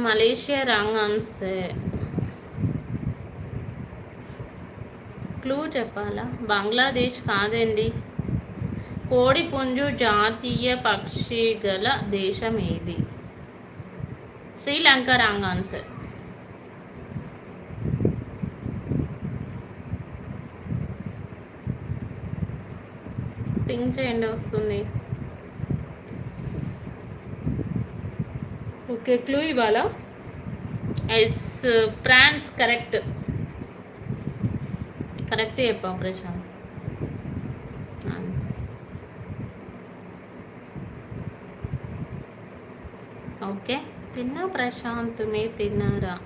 Malaysia wrong answer. Clue చెప్పాలా? బంగ్లాదేశ్ కాదండి. కోడిపుంజు జాతీయ పక్షి గల దేశం ఏది? Sri Lanka wrong answer. థింక్ చేయండి, వస్తుంది. ఓకే, క్లూ ఇవ్వాలా? Yes, France. కరెక్ట్ చెప్పావు ప్రశాంత్. ఓకే, తిన్నా ప్రశాంత్, మీరు తిన్నారా?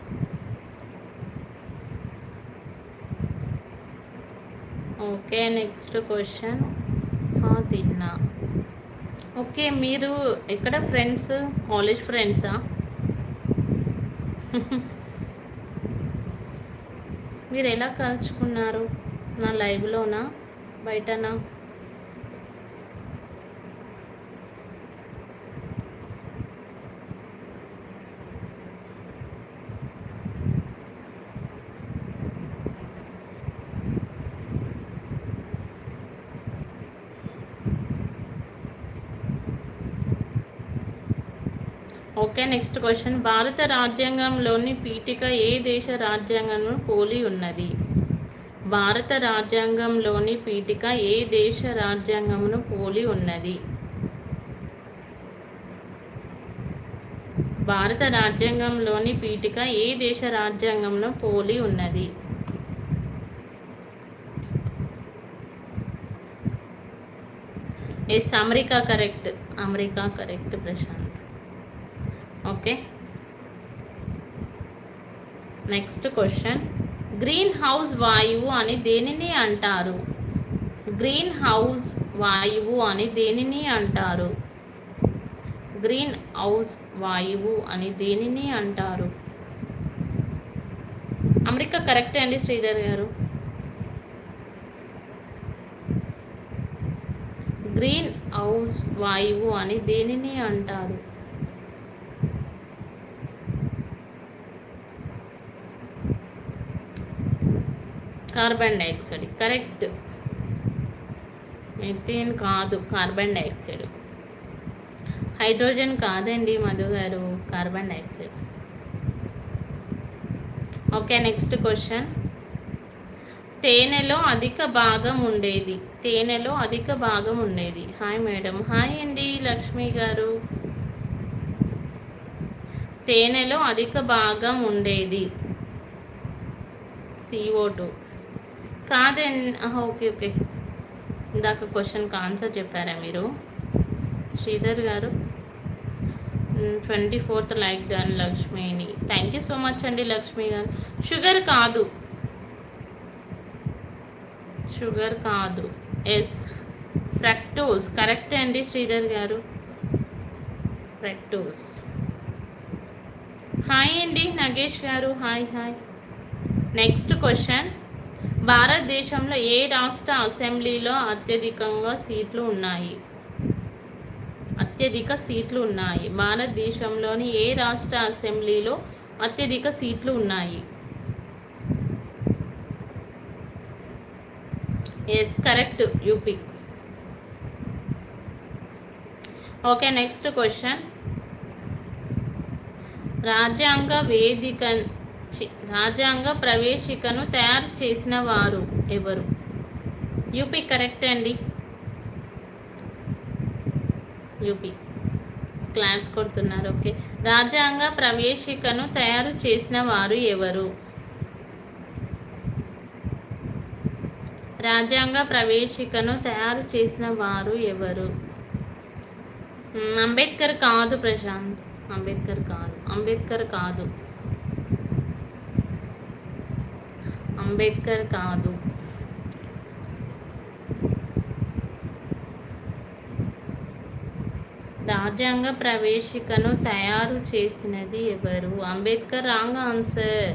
Okay, next question. తిన్నా. ఓకే, మీరు ఎక్కడ ఫ్రెండ్స్? కాలేజ్ ఫ్రెండ్సా? మీరు ఎలా కలుసుకున్నారు? నా లైవ్లోనా, బయటనా? Okay, next question. భారత రాజ్యాంగంలోని పీఠిక ఏ దేశ రాజ్యాంగంను పోలి ఉన్నది? భారత రాజ్యాంగంలోని పీఠిక ఏ దేశ రాజ్యాంగమును పోలి ఉన్నది? భారత రాజ్యాంగంలోని పీఠిక ఏ దేశ రాజ్యాంగమును పోలి ఉన్నది? Yes, America correct. America correct Prashanth. Okay, next question. Greenhouse వాయువు అని దేనిని అంటారు? గ్రీన్ హౌస్ వాయువు అని దేనిని అంటారు? గ్రీన్ హౌస్ వాయువు అని దేనిని అంటారు? అమెరికా కరెక్టే అండి శ్రీధర్ గారు. గ్రీన్ హౌస్ వాయువు అని దేనిని అంటారు? Carbon dioxide. కరెక్ట్. మిథేన్ కాదు, కార్బన్ డైఆక్సైడ్. హైడ్రోజన్ కాదండి మధు గారు, carbon dioxide. Okay, next question. తేనెలో అధిక భాగం ఉండేది. తేనెలో అధిక భాగం ఉండేది. Hi madam. హాయ్ అండి లక్ష్మి గారు. తేనెలో అధిక భాగం ఉండేది CO2 కాదండి. ఓకే ఓకే, ఇందాక క్వశ్చన్కి ఆన్సర్ చెప్పారా మీరు శ్రీధర్ గారు? 24th లైక్ డన్ లక్ష్మిని. థ్యాంక్ యూ సో మచ్ అండి లక్ష్మి గారు. షుగర్ కాదు, షుగర్ కాదు. Yes, fructose. కరెక్ట్ అండి శ్రీధర్ గారు, ఫ్రక్టోస్. హాయ్ అండి నగేష్ గారు. Hi hi. Next question. భారతదేశంలో ఏ రాష్ట్ర అసెంబ్లీలో అత్యధికంగా సీట్లు ఉన్నాయి? అత్యధిక సీట్లు ఉన్నాయి. భారతదేశంలోని ఏ రాష్ట్ర అసెంబ్లీలో అత్యధిక సీట్లు ఉన్నాయి? Yes, correct, UP. Okay, next question. రాజ్యాంగ ప్రవేశికను తయారు చేసిన వారు ఎవరు? యూపీ కరెక్ట్ అండి, యూపీ. క్లాప్స్ కొడుతున్నారు. ఓకే, రాజ్యాంగ ప్రవేశికను తయారు చేసిన వారు ఎవరు? రాజ్యాంగ ప్రవేశికను తయారు చేసిన వారు ఎవరు? అంబేద్కర్ కాదు ప్రశాంత్, అంబేద్కర్ కాదు, అంబేద్కర్ కాదు, అంబేద్కర్ కాదు. రాజ్యాంగ ప్రవేశికను తయారు చేసినది ఎవరు? Ambedkar wrong answer.